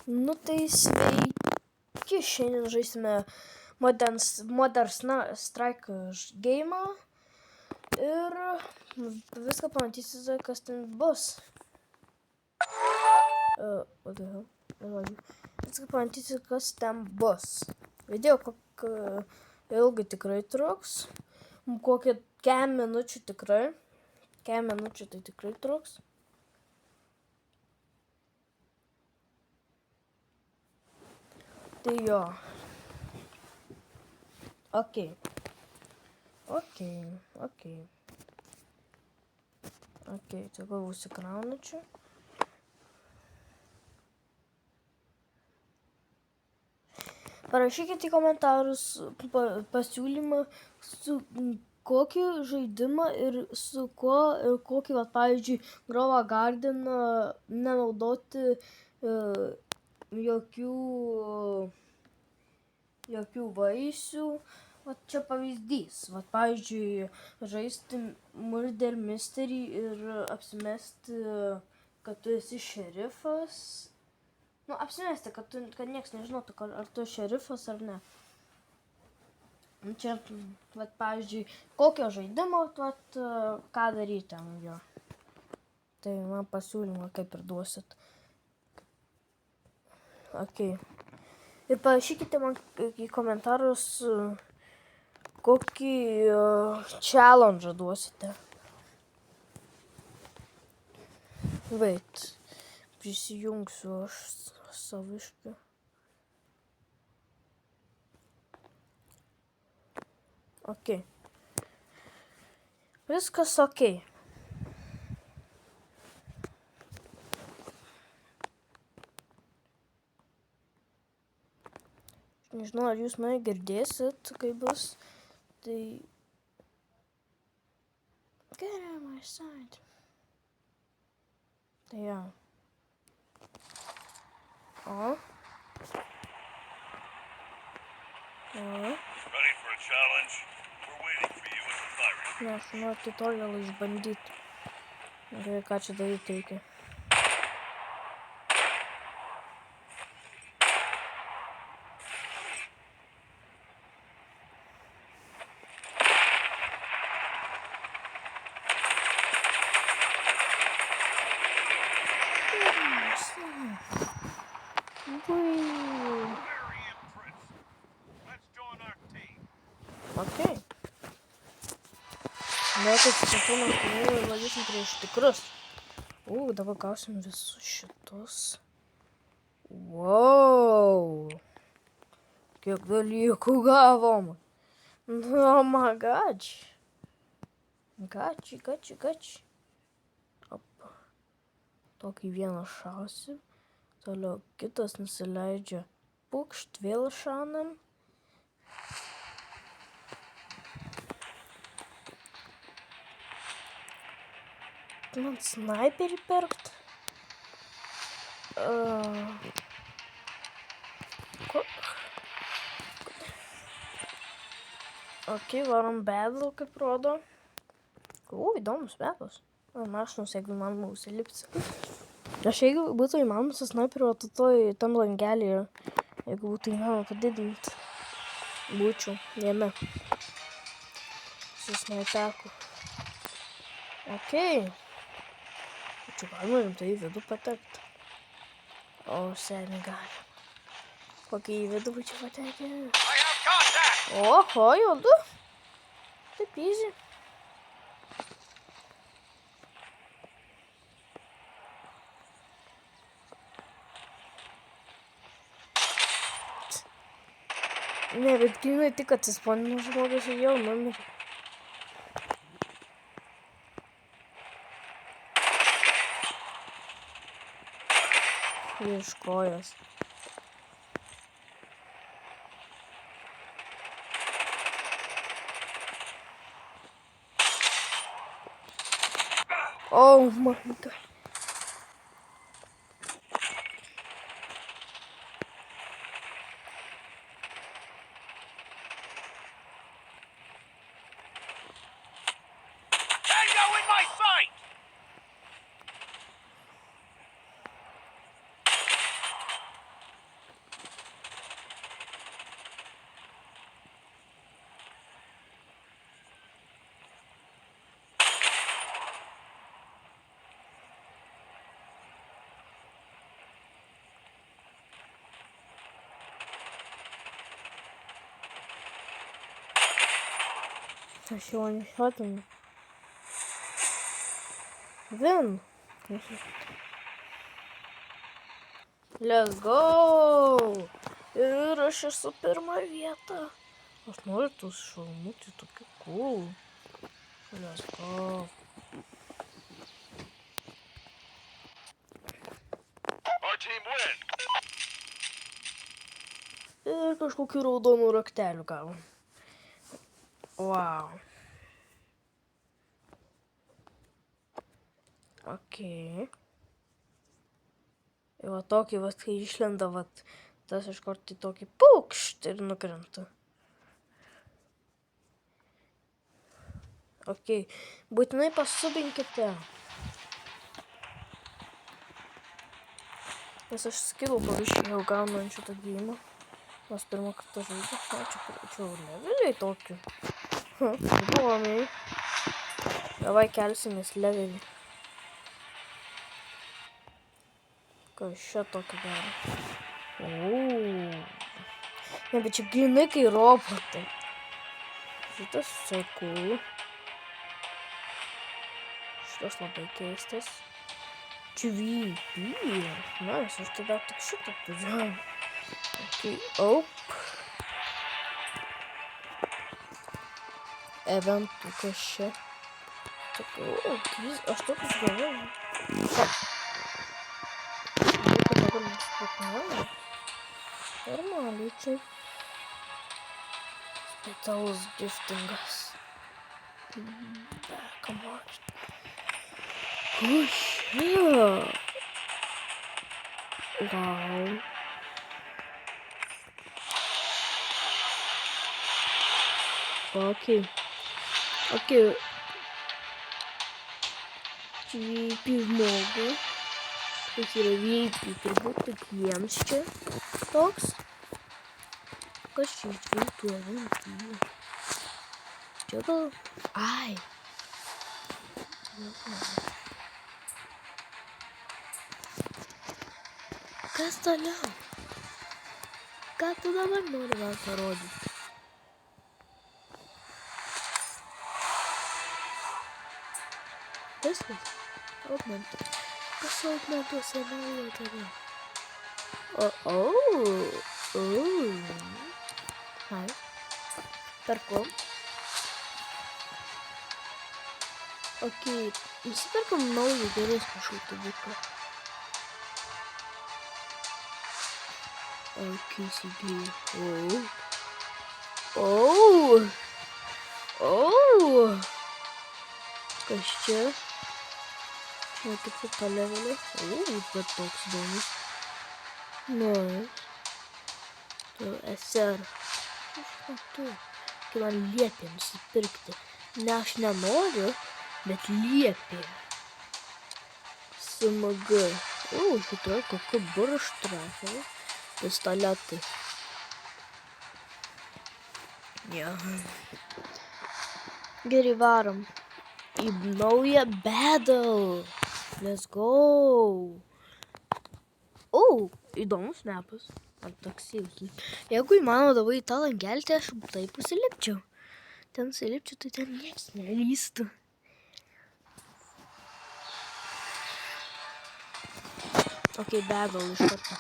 Nu tai sveiki, šiandien žaisime Modern Strike game ir viską pamatysite, kas ten bus. What the hell? Viską pamatysite, kas ten bus. Video ilgai tikrai truks, kokią 4 minučių tikrai. 4 minučių tai tikrai truks. Tai jo. Ok, tegul užsikraunu čia. Parašykite į komentarus pasiūlymą, su kokį žaidimą ir su kuo, ir kokį, pavyzdžiui, Grove Garden nenaudoti jokių vaisių. Vat čia pavyzdys. Vat pavyzdžiui, žaisti Murder Mystery ir apsimesti, kad tu esi šerifas. Nu, apsimesti, kad nieks nežinotų, ar tu šerifas ar ne. Čia, vat pavyzdžiui, kokio žaidimo, vat ką daryti ant jo. Tai man pasiūlymą kaip ir duosit. Ok. Ir parašykite man į komentarus, kokį challenge duosite. Wait. Prisijungsiu aš saviškai. Ok. Viskas ok. Nežinau, ar jūs mane girdėsit, kai bus. Tai... Get out of my sight. Tai jo. O. Ready for a challenge? We're waiting for you at the firing. Ne, aš noriu tutorialą išbandyti. Gerai, ką čia daryti reikia. Ok. Dabar telefonas turėjo ir valysim prieš tikrus. Dabar gausim visus šitus. Wow. Kiek dalykų gavom. Oh my god. Gači. Op. Tokį vieną šausim. Toliau kitas nusileidžia. Pukšt, vėl šaunam. Man sniperį pirkt. Ok, varom battle, kaip rodo. Įdomus battles. Mašinos, jeigu įmanoma užsilipsi. Aš jeigu būtų įmanoma su sniperiu, tam langelį, jeigu būtų įmanoma padidinti, būčiau jame. Su snipeku. Ok. Čia galima rimtai į vidų patekti. O, seniai gali. Kokį į vidų būčiau patekti. Oho, jau du. Taip easy. Ne, bet grinai tik atsisponino žmogus ir jau numirė. Iš kojas. Oh my god. Tango in my sight! Aš jau nešiotinau. Vin. Let's go! Ir aš esu pirmą vietą. Aš noriu tus šalmų, tai tokie cool. Let's go. Our team win. Ir kažkokių raudonų raktelių gavom. Wow. Okay. Ir va tokį, va, kai išlenda, va, tas iš karto tokį pukšt ir nukrenta. Okay. Būtinai pasubinkite. Nes aš skilų pavyzdžiui jau gaunu ant šitą gėjimą. Nes pirmą kartą žaidžiu. Na, čia leveliai tokių. Įdomiai. Davai kelsimės levelį. Kas čia tokio daro? Ne, bet čia grinai kai robotai. Šitas cool. Šitas labai keistas. GVP. Na, aš tada tik šitą turiu. Okay, op. Eventų kas čia. Aš tokius galvoju. Dabar nusipirkau. Normaliai čia. Specialus giftingas. Come on. Wow. Okay. VIP žmogui. Kas yra VIP, turbūt tik jiems čia toks. Kas čia VIP? Čia gal... Ai. Kas toliau? Ką tu dabar nori man parodyti? Viskas? Augmentų. Kas augmentuose naujo tada? Hai. Perku. Okay. Nusipirkam naują geresnį šautuviuką. Okay, įsigijo. Kas čia? Čia kaip tą levelį. Bet toks įdomus. Nice. Tu SR. Kai man liepė nusipirkti. Ne, aš nenoriu, bet liepė. SMG. Šitoj kokia burštrafė. Pistoletai. Ja. Gerai, varom. Į naują battle. Let's go. Įdomus snapas. Ar toks jausmas. Jeigu įmanoma dabar į tą langelį, tai aš taip užsilipčiau. Ten užsilipčiau, tai ten nieks nelystų. Okay, battle iš karto.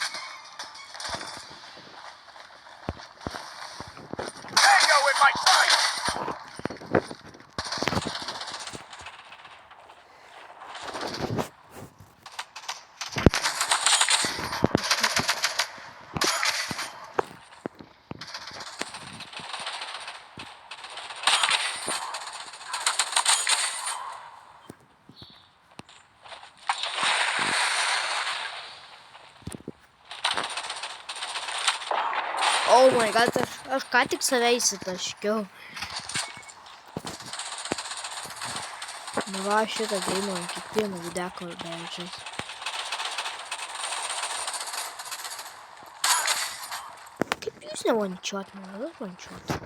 Oh my god, aš ką tik save įsitaškiau. Nu va, šitą geimą ant kiekvieno videko beldžias. Kaip jūs nevančiuotumėte? Aš vančiuotumėte.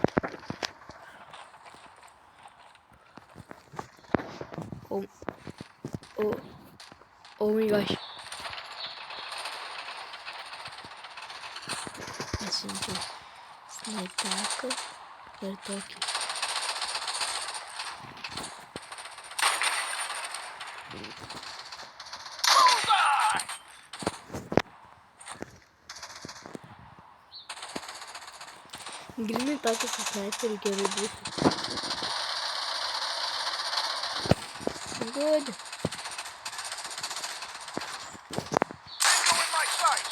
Oh my gosh. Pasiunčiu snaipeką ir tokį. Grinai takas su snaiperiu gerai būtų. Good. Tango in my sight.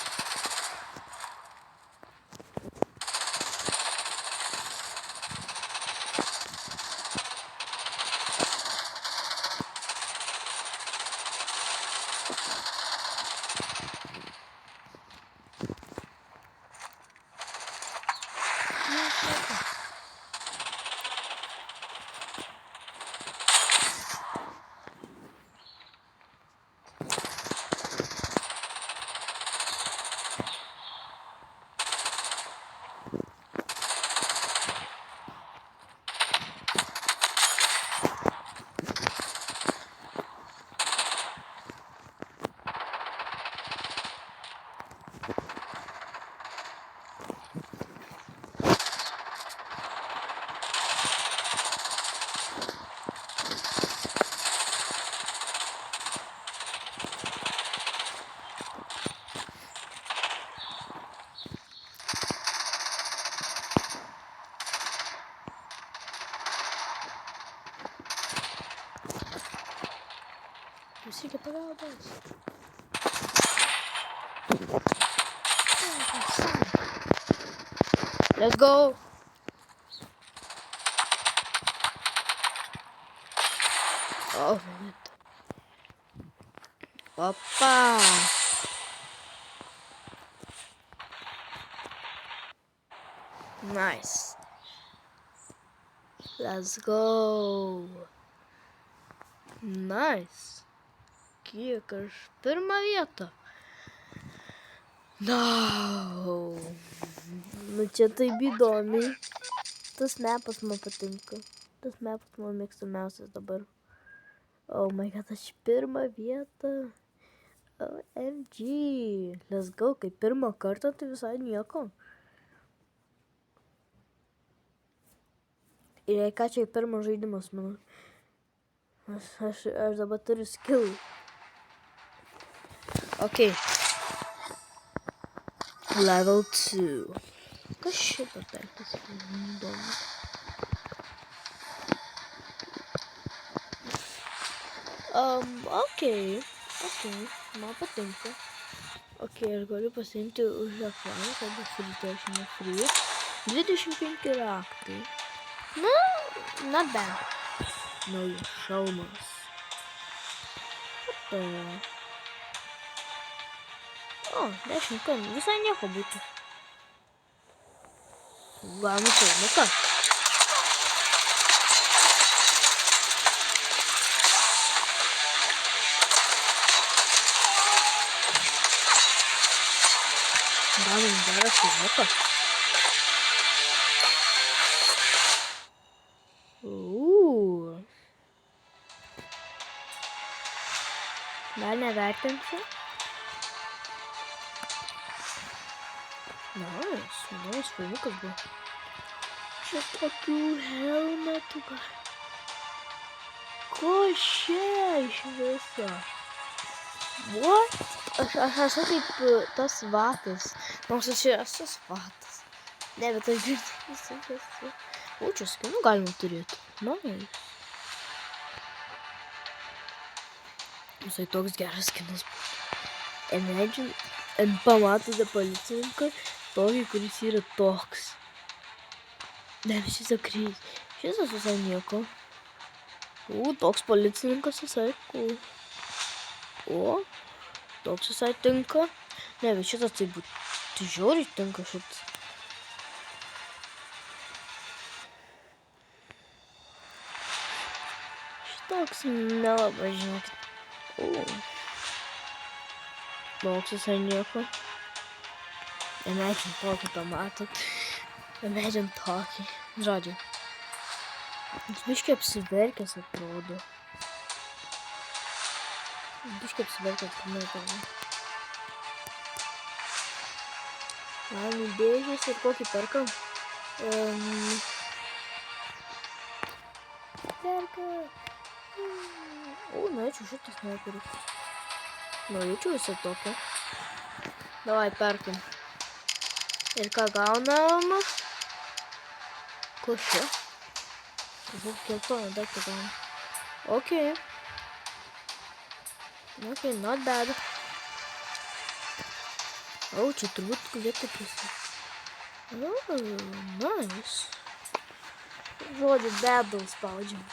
Visi reikia pagalbos. Let's go. Oh, shit. Opa. Nice. Let's go. Nice. Kiek aš pirmą vietą. No. Nu čia taip įdomiai. Tas mapas man patinka. Tas mapas man mėgstamiausias dabar. Oh my god, aš pirmą vietą. OMG. Let's go. Kai pirmą kartą, tai visai nieko. Ir jei ką, čia pirmas žaidimas, manau. Aš dabar turiu skill. Okay. Level 2. Kas šitą perkas? Įdomu. Okay. Man patinka. Okay, aš galiu pasiimti už ekraną, kada free, free. 25 raktai. Nu, not bad. Naujas šalmas. O, 10 kartų. Visai nieko būtų. Gaunu šalmuką. Gaunu gerą šalmuką. Dar nevertinsiu. Naujas filmukas buvo. Čia tokių helmetų. Ko čia iš viso? What? Aš esu kaip tas vatas. Nors aš esu vatas. Ne, bet aš girdžiu esu. O, čia skinų galima turėti. Nice. Visai toks geras skinas būtų. Imagine, pamatote policininką, tokį, kuris yra toks. Ne, šis akrys. Šis visai nieko. Toks policininkas visai cool. O, toks visai tinka. Ne, bet šitas tai būtų. Tai žiauriai tinka šitas. Šitoks nelabai žinokit. Toks visai nieko. Imagine tokį pamatot. Imagine tokį. Žodžiu. Jis biškai apsiverkęs atrodo. Biškai apsiverkęs atrodo. Man dėžės ir kokį perkam? Perka. Norėčiau šitas sniperį. Norėčiau visą tokią. Davai, perkam. Ir ką gaunam? Kas čia? Geltoną daiktą gaunu. Okay. Okay, not bad. Čia turbūt vietą prisi. Nice. Žodžiu, bedal spaudžiam.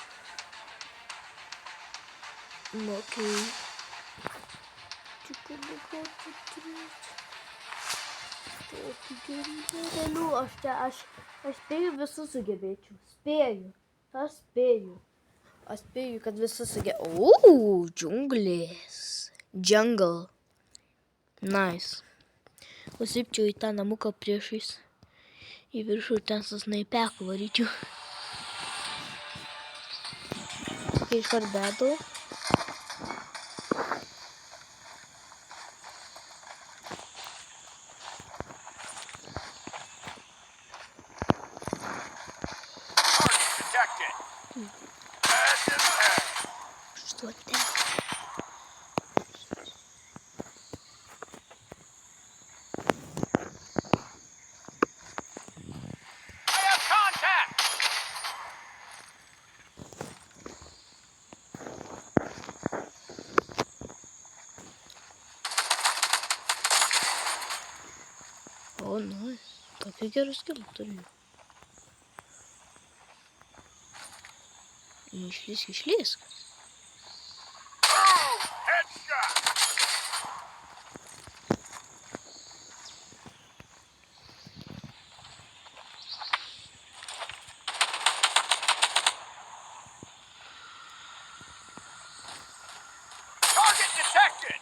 Okay. Aš spėju visus sugebėčiau. Aš spėju, kad visus sugebėčiau. Džiunglės. Jungle. Nice. Užsipčiau į tą namuką priešais. Į viršų ten su snaipeku varyčiau. Iškart bedau. Что это? О, nice. Tokių gerų skilų turiu. Išlysk. Target detected!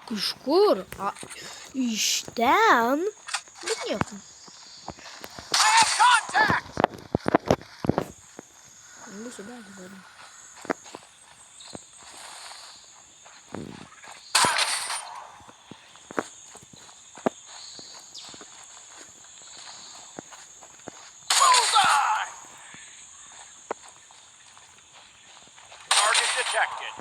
Kažkur? Iš ten? Bet nieko. I have contact! Mūsų bedų darom. Bullseye! Target detected.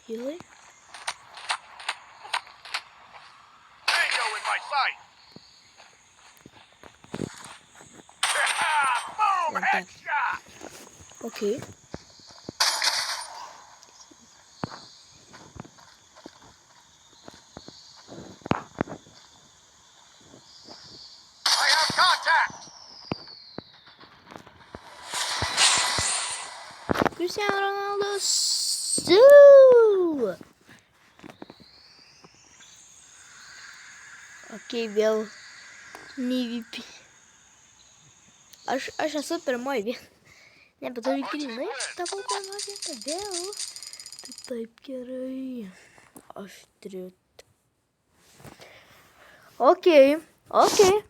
Healing. Tango in my sight. Boom! Like that. Headshot! Okay. I have contact! Cristiano Ronaldo. Okay, vėl MVP. Aš esu pirmoji vieta. Nebeturiu grinai, tapau pirmoji vieta vėl. Tai taip gerai. Aš turiu. Okay.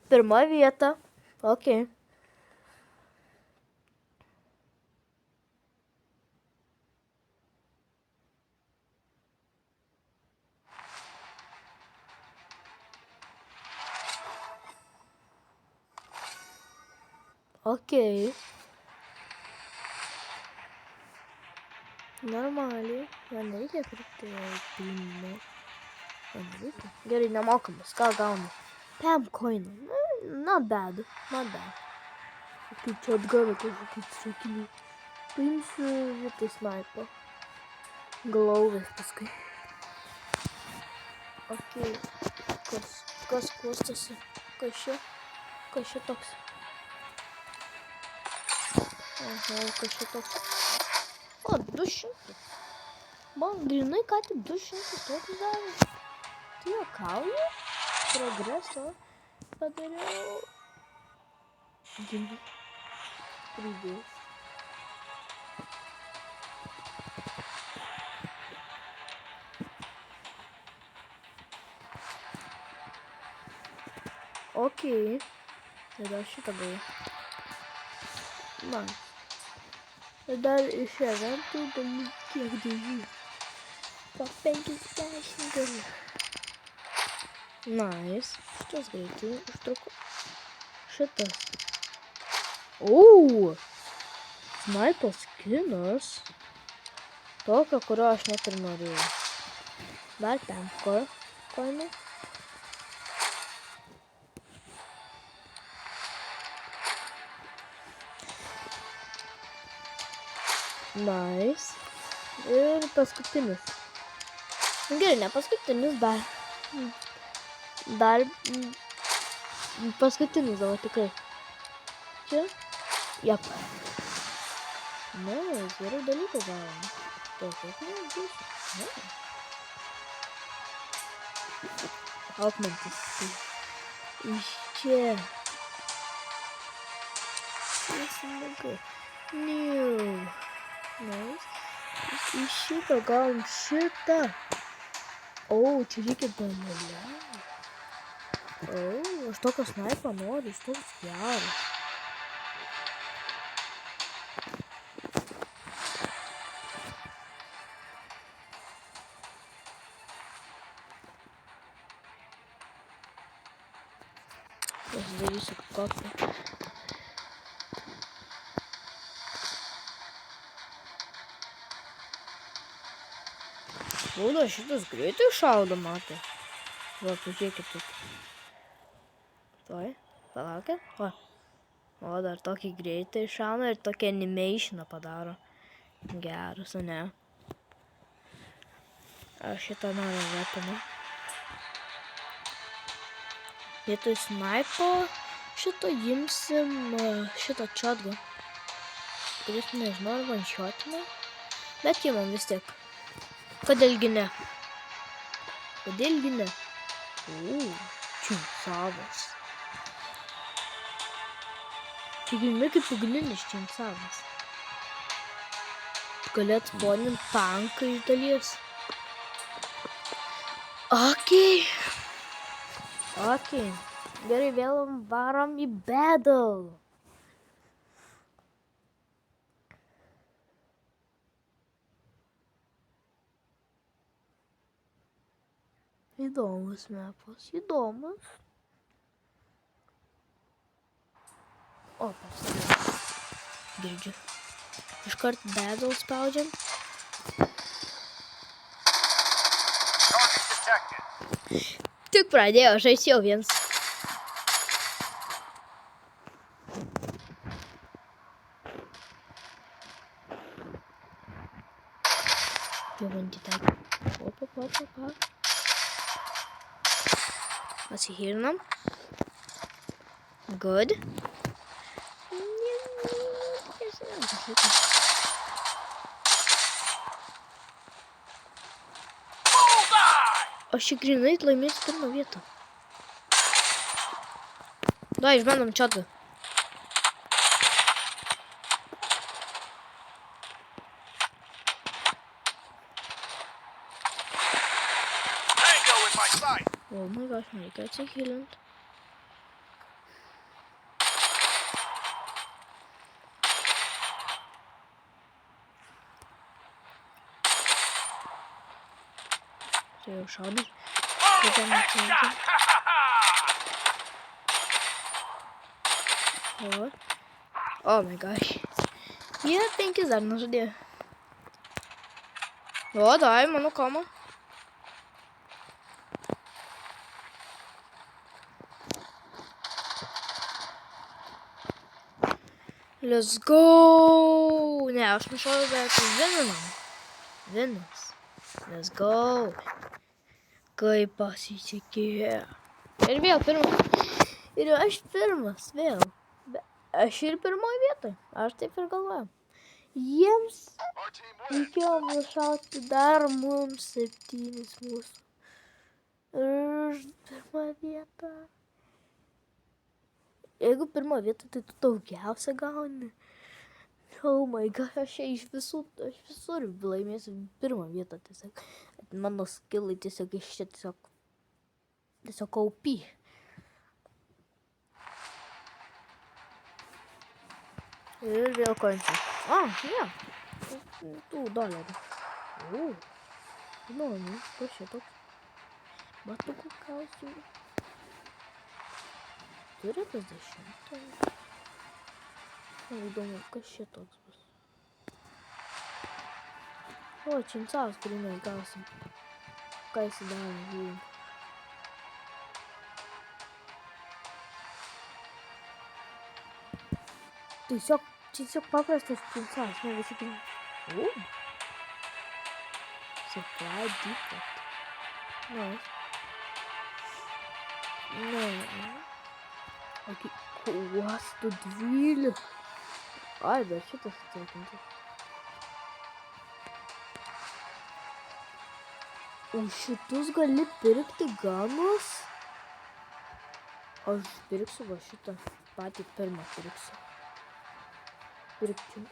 Pirmoji vieta. Okay. Okay. Normaliai. Man nereikia pirkti pinigų. Gerai, nemokamas. Ką gaunu? Pam coinų. Not bad. Kaip čia atgavę kažkokį trakinį. Paimsiu vietoj snaipo. Glauvės paskui. Okay. Kas klostosi? Kas čia toks? Kas čia toks? O, 200. Man grinai ką tik 200 tokius davė. Tai juokauju? Progreso padariau. Gimė. Pridės. Okei. Tada šitą gavau. Man. Ir dar iš eventų galiu kiek dėžių. Po 50 galiu. Nice. Šitas greitai užtruko. Šitas. Snaipo skinas. Tokio, kurio aš net ir norėjau. Dar 5 koinų. Nice. Ir paskutinis. Gerai, ne paskutinis, dar paskutinis, o tikrai. Čia? Jap. Nice, gerų dalykų gavom. Tiesiog nebūsiu. Augmentas. Iš čia. Nesinagai. Nice. Iš šitą gavom šitą. Čia reikia banalę. Aš tokio snaipo noriu, jis toks geras. Pasidarysiu kokią. Šitas greitai šaudo, matai. Va, pažiūrėkit taip. Tuoj, palaukit. O, dar tokį greitai šauna ir tokį animationą padaro. Geras, o ne? Aš šitą noriu weaponą. Vietoj snaipo šito imsim šitą shotgun. Kuris nežinau, ar one-shotinė. Bet imam vis tiek. Kodėlgi ne? Činsavas. Čia gimė kaip ugninis činsavas. Galėt sponint tanką iš dalies. Okei. Gerai, vėl varom į battle. Įdomus mepas, įdomus. Pasidarė. Girdžiu. Iškart battle spaudžiam. Tik pradėjo, žaisti jau viens. Jau bandyti taikyti. Atsihirnam. Good. Aš čia grinai laimėsiu pirmą vietą. Išbandom čatą. Oh my gosh, man, reikia atsihilint. Tai jau šaudai. Oh my gosh. Jie 5 dar nužudėjo. Mano koma. Let's go! Ne, aš nušoviau, bet Vinas. Let's go! Kaip pasisekė. Ir vėl pirmas. Ir aš pirmas vėl. Aš ir pirmoje vietoje. Aš taip ir galvoju. Jiems reikėjo nušauti dar mums 7 mūsų. Ir pirmą vietą. Jeigu pirmą vietą, tai tu daugiausia gauni. Oh my god, aš visur laimėsiu pirmą vietą tiesiog. Mano skillai tiesiog iš čia tiesiog OP. Ir vėl koinčių. Ne. Tų dolerių. Įdomu, kas čia toks? Batukų kausiu. Turi 50. Įdomu, kas čia toks bus. O, činsas, kurį mes gausim. Ką įsidarom, žiūrim. Tiesiog paprastas činsas, ne visi kini. Supply defect. Nice. No. Okay. Kuostų 12. Ai, dar šitas atsakinti. O šitus gali pirkti ganus? Aš pirksiu va šitą. Patį pirmą pirksiu. Pirkčiau.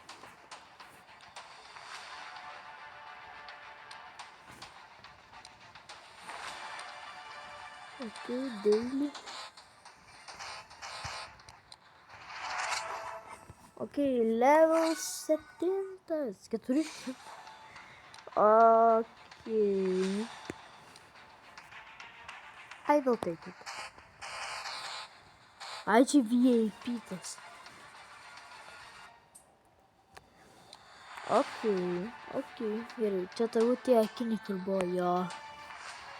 Okay, daily. Okay, level 7. 400. Okay. I will take it. Ai, čia VIP tas. Okay. Gerai, čia turbūt tie akiniai, kur buvo jo.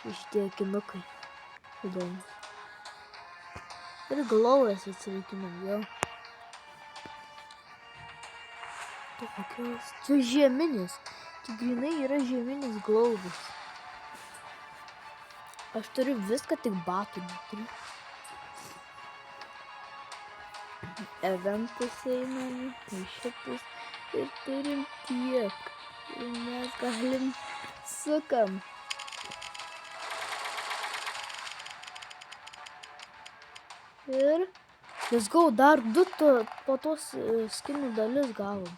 Šitie akinukai. Įdomus. Ir glaujas atsilikinam, jo. Tai kokios? Čia žieminis. Čia grinai yra žieminis glaubas. Aš turiu viską, tik batų neturiu. Eventus einam, į šitus ir turim tiek. Ir mes galim sukam. Ir let's go, dar 2 po tos skinų dalis gavom.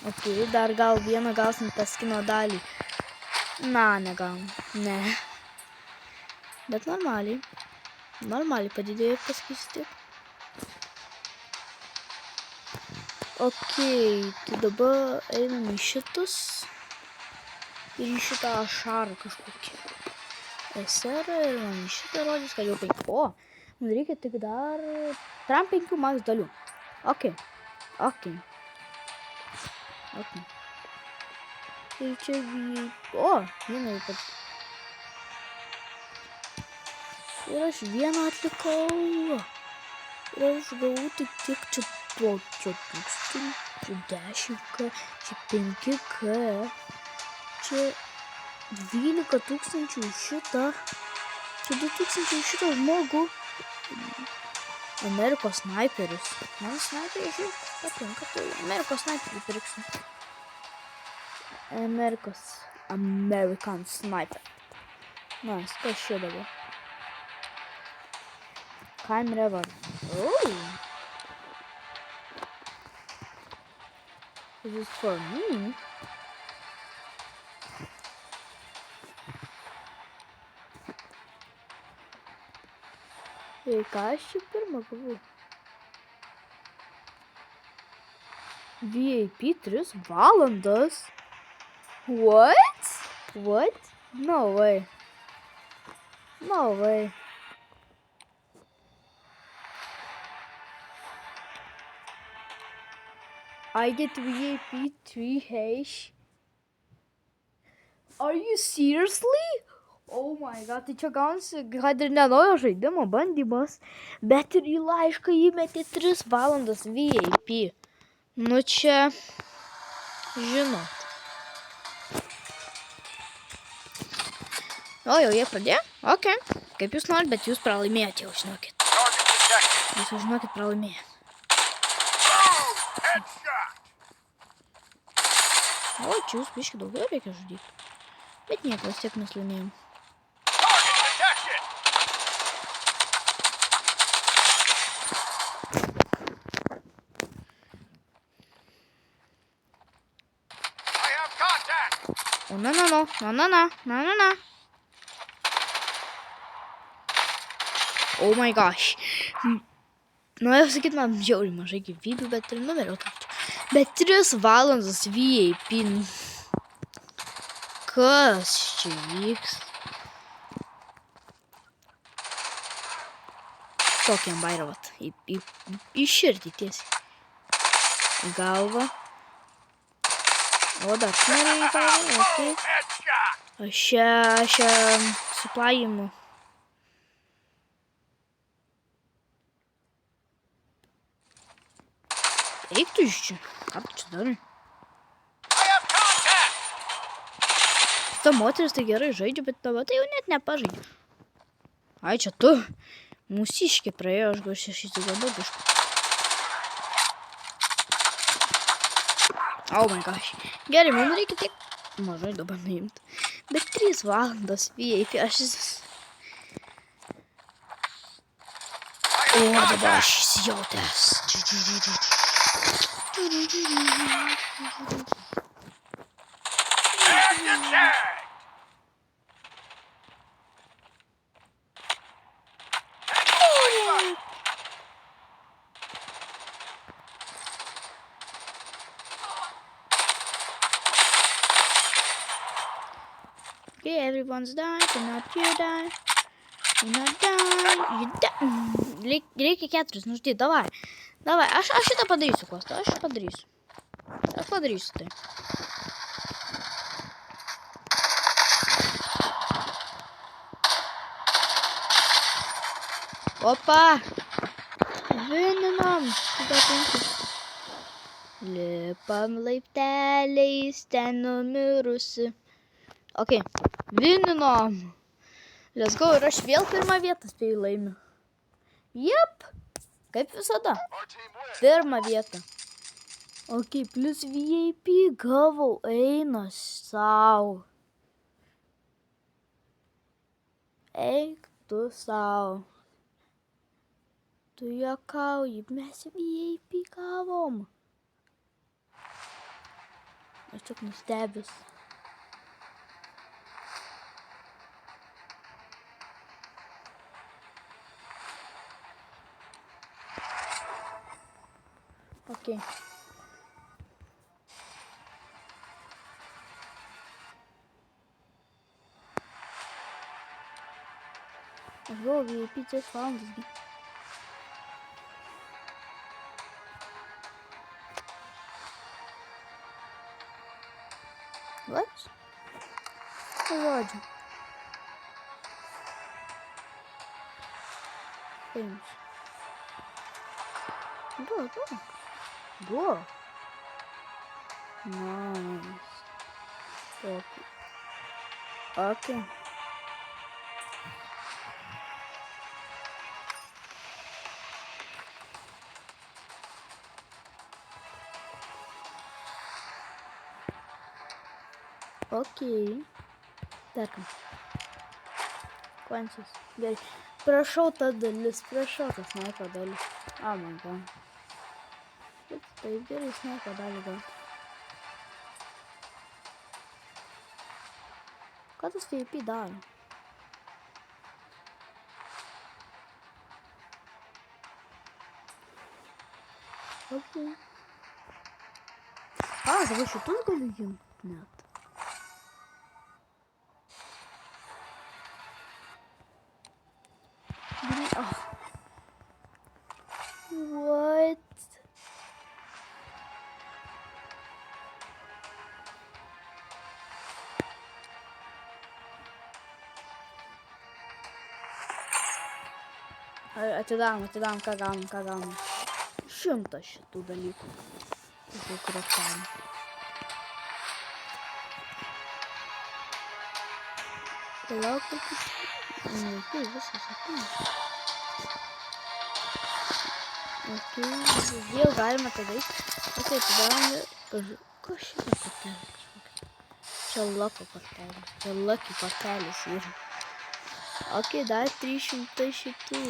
Ok, dar gal vieną gausim tą skino dalį. Na, negavom. Ne. Bet normaliai. Normaliai padidėjo paskirsti. Ok, tai dabar einam į šitus. Ir į šitą šarą kažkokį. SR ir man į šitą rodys, kad jau 5. O, man reikia tik dar 5 max dalių. Ok. Ir čia O, vieną jau pat. Ir aš vieną atlikau. Ir aš gavau tik čia tokio 10K, čia 5K. Čia 12 000 šitą. Čia 2000 šitą žmogų. Amerikos snaiperis. Man snaiperiai žiūrėk patinka. Tai Amerikos snaiperį pirksiu. American sniper. Nice, kas čia dabar? Time Revar. This is for me. Ir ką aš čia pirmą gavau? VIP 3 valandas? What? No way. I get VIP 3H. Are you seriously? Oh my god, tai čia gaunasi, kad ir nenaujo žaidimo bandymas, bet ir į laišką įmetė 3 valandas VIP. Nu čia, žinot. O, jau jie pradėjo? Ok. Kaip jūs norit, bet jūs pralaimėjote, jau žinokit. Jūs jau žinokit, pralaimėjot. O, čia jūs biškį daugiau reikia žudyti. Bet nieko, vis tiek mes laimėjom. O, na. Oh my gosh. Norėjau sakyti, man žiauriai mažai gyvybių, bet ir numeriau tapti. Bet 3 valandas VIP. Kas čia vyks? Tokiam bairavat. Į širdį tiesiai. Į galvą. O dar smeriai į galvą. Okay. Aš čia suplajimu. Eik tu iš čia. Ką tu čia darai? Ta moteris tai gerai žaidžia, bet tavo tai jau net nepažaidžia. Ai, čia tu. Mūsiškė praėjo, aš gal išsigandau biškų. Oh my gosh. Gerai, mums reikia tiek mažai dabar nuimti. Bet 3 valandas VIP, aš O, dabar aš įsijautęs. Okay, everyone's dying, so not you die. You're not dying, you die. Reikia 4, nu štai, davai. Davai, aš šitą padarysiu, Kosta, aš padarysiu. Aš padarysiu tai. Opa! Vininam! Lipam laipteliais, ten numirusi. Ok, vininom. Let's go, ir aš vėl pirmą vietą spėjau laimiu. Jep, kaip visada. Pirmą vietą. Ok, plus VIP gavau, eina sau. Eik tu sau. Tu juokauji, mes VIP gavom. Aš tik nustebęs. Okay. Aš gavau VIP 3 valandas. What? Žodžiu. Paimsiu. Duok. Nice. Okay. Окей. Так. Кончись. Gerai. Prašau ta dalis, prašau tas snaipo dalis. Oh my god. Taip gerai snaipo dalį gal. Ką tas VIP daro? Okay. Dabar šitus galiu jums net. What? Atidarom, ką gaunam. 100 šitų dalykų. Tokių kraftalų. Palauk, tai visas ateina. Ok, jau galima tada eiti. Ok, atidarom. Kas šitą kortelę kažkokia? Čia lako kortelė. Čia lucky kortelės yra. Ok, dar 300 šitų.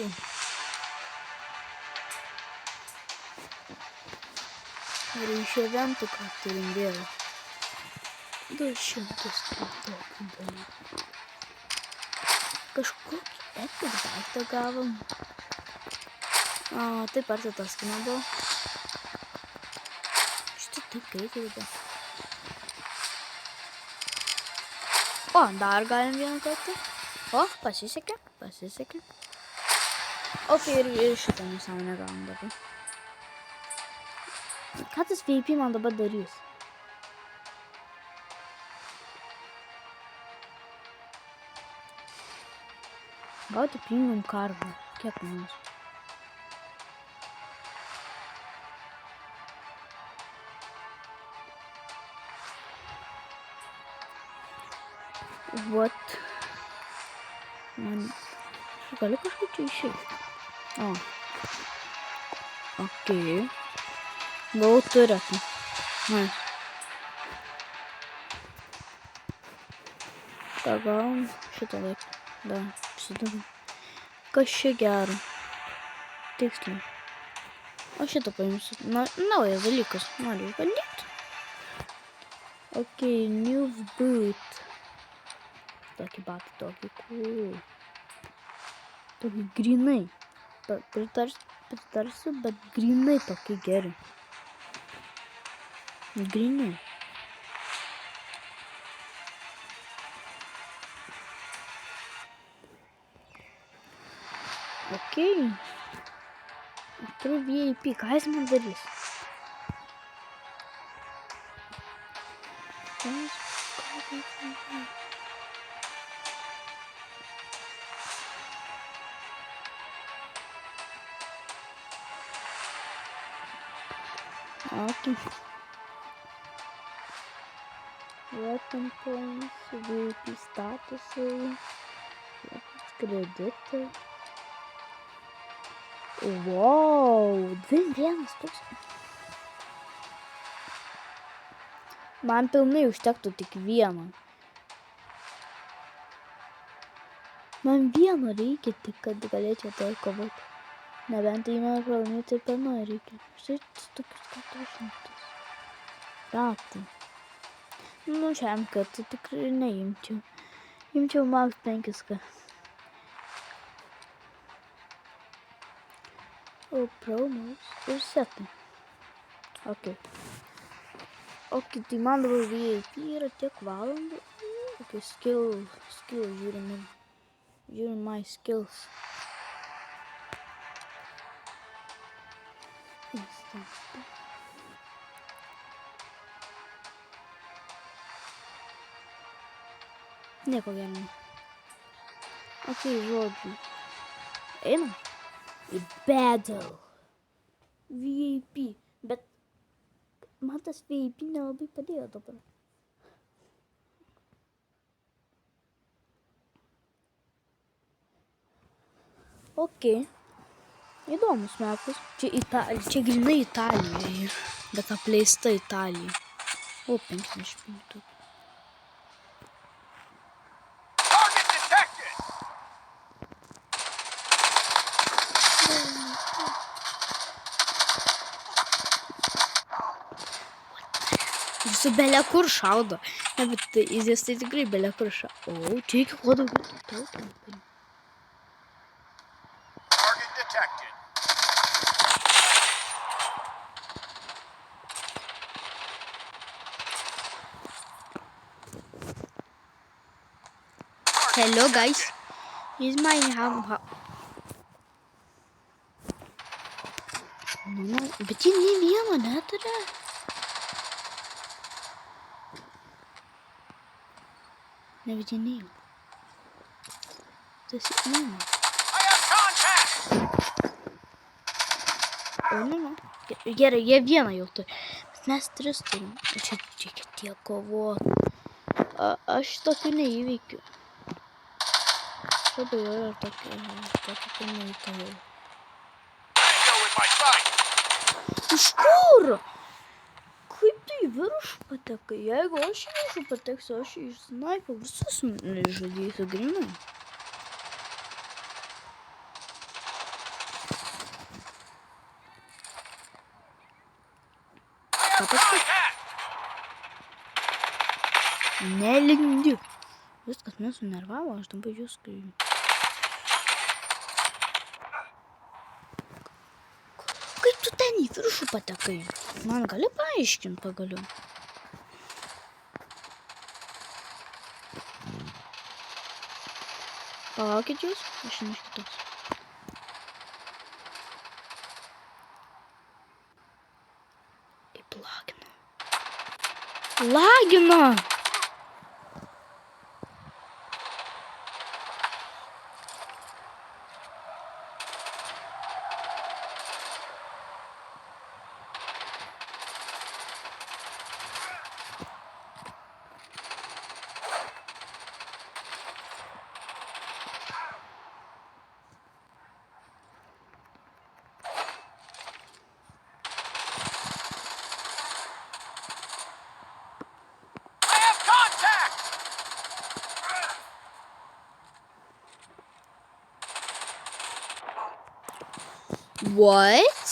Ir iš eventų, ką turim vėl. 200 tokių dalykų. Kažkokį Epic daiktą gavom. O, taip arti tas skina buvo. Štai taip greitai dabar. O, dar galim vieną kartą. O, pasisekė. Ok, ir šitą nesąmonę galim dabar. Ką tas VIP man dabar darys? Gauti premium kardą. Kiek mums? What? Man... Galiu kažkaip čia išeiti. O. Ok. Gavau turetą. Nice. Ką gavom? Šitą laiką. Da, sudaviau. Kas čia gero? Tiksliai. O šitą paimsiu. Naujas dalykas. Noriu išbandyti. Ok, new boot. Tokį batą, tokį cool. Tokį grinai. Pritarsiu, bet grinai tokį geri. Grinai. Ok. Turiu VIP. Ką jis man darys? Ok. Weapon points, VIP statusai, kreditai. Wow, 21,000. Man pilnai užtektų tik vieno. Man vieno reikia tik, kad galėčiau toj kovoti. Nebent tai man pralaimėti ir per naują reikia. Štai tokius 400. Ratai. Nu, šiam kartą tikrai neimčiau. Imčiau max 5. O promos ir setai. Ok. Ok, tai man dabar VIP yra tiek valandų. Ok, skill žiūrim. Žiūrim my skills. Nieko gero. Ok, žodžiu. Einam. Į battle. VIP. Bet man tas VIP nelabai padėjo dabar. Ok. Įdomus metas. Čia grinai Italijoje. Bet apleista Italija. O, 50. Target detected! Jis belia kur šaudo. Ne, bet jis tai tikrai belia kur šaudo. O, čia iki kuo daugiau tautų. Target detected. Hello guys. He's mine bet jie nei vieno neturi. Nevidinėjau. Tas įmė. I have contact! O, nu. Gerai, jie vieną jau turi. Bet mes 3 turim. Čia reikia tiek kovoti. Aš tokių neįveikiu. Aš abejoju, ar tokį neįtavau. Video in my sight! Iš kur? Kaip tu į viršų patekai? Jeigu aš į viršų pateksiu, aš iš snaipo visus žudysiu grinai. Ką pasakai? Nelindi. Viskas nesunervavo, aš dabar jūs kai... ten į viršų patekai? Man gali paaiškinti pagaliau? Palaukit jūs, aš iš kitos. Kaip lagina. Lagina! I have contact! What?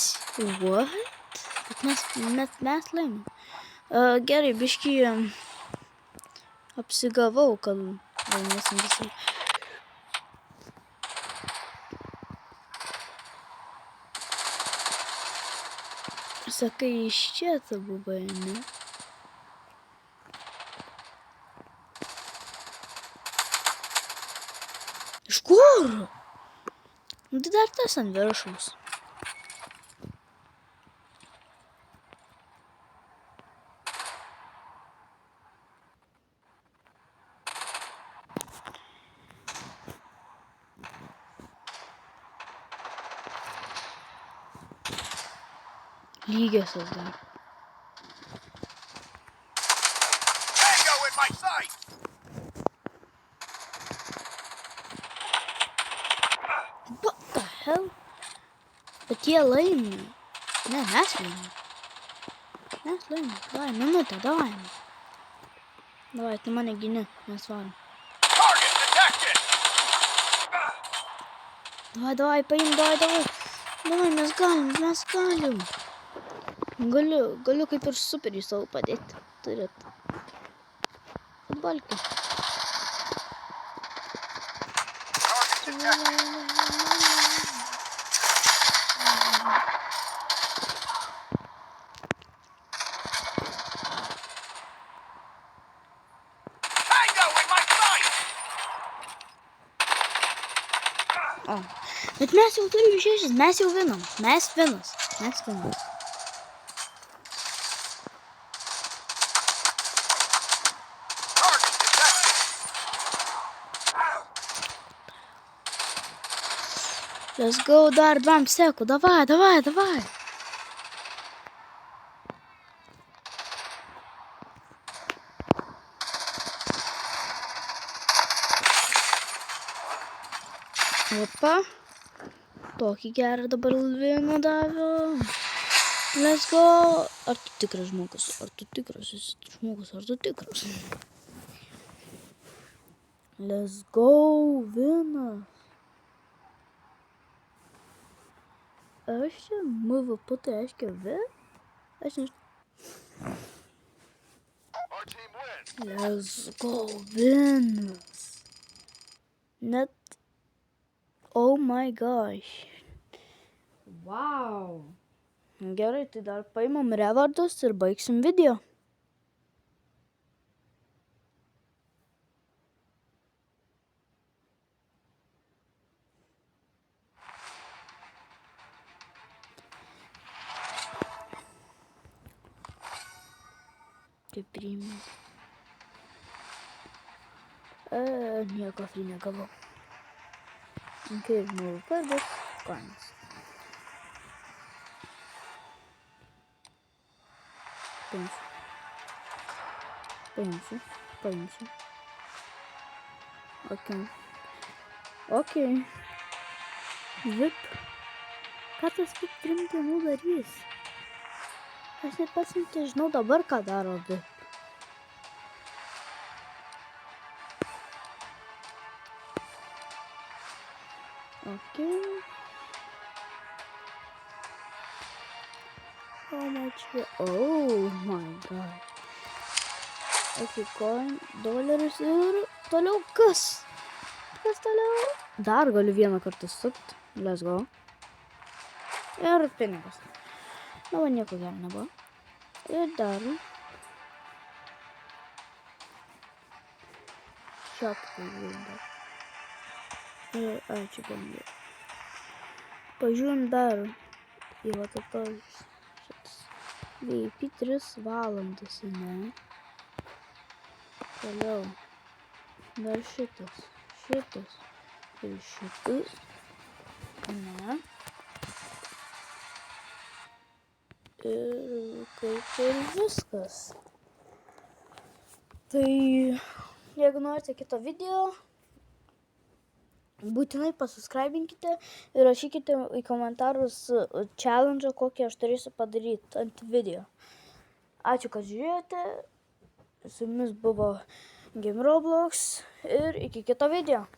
Bet mes laimim. Gerai, biškį apsigavau, kad laimėsim visai. Sakai, iš čia tu buvai, ne? Iš kur? Nu, tai dar tas ant viršaus. Lygiosios dar. Tango in my sight! What the hell? Bet jie laimi. Ne, mes laimim. Mes laimim. Davai, minutę, davai. Davai, tu mane gini, mes varom. Target detected! Davai, paim, davai. Davai, mes galim. Galiu kaip ir superį savo padėti. Turit. Futbolkį. Target detected! Tango in my sight! O. Bet mes jau turim šešis, mes jau vinam. Mes vinas. Target detected! Let's go, dar 2 sekų. Davai. Opa. Tokį gerą dabar vieną davė. Let's go. Ar tu tikras žmogus? Let's go, vienas. Aš čia MVP, tai reiškia Aš nežinau. Our team wins! Let's go, vienas. Net. Oh my gosh. Wow. Gerai, tai dar paimam revardus ir baigsim video. Taip priimam. Nieko free negavau. Okay, žmogų vardas. Kainas. Paimsiu. Okay. Vip. Ką tas Vip 3 dienų darys? Aš net pats nežinau dabar, ką daro Vip. Okay. How much? Oh my god. Okay, coin, dollars ir toliau kas? Kas toliau? Dar galiu vieną kartą sukt. Let's go. Ir pinigas. Na, va, nieko gero nebuvo. Ir dar. Šiokį pažiūrim dar. Ir, čia bandė. Pažiūrim dar. Į va to šitas. VIP 3 valandas, ne? Toliau. Dar šitas. Šitas. Ir šitas. Ne. Ir kaip ir viskas. Tai jeigu norite kito video, būtinai pasubscribinkite ir rašykite į komentarus challenge, kokį aš turėsiu padaryti ant video. Ačiū, kad žiūrėjote. Su jumis buvo Game Roblox ir iki kito video.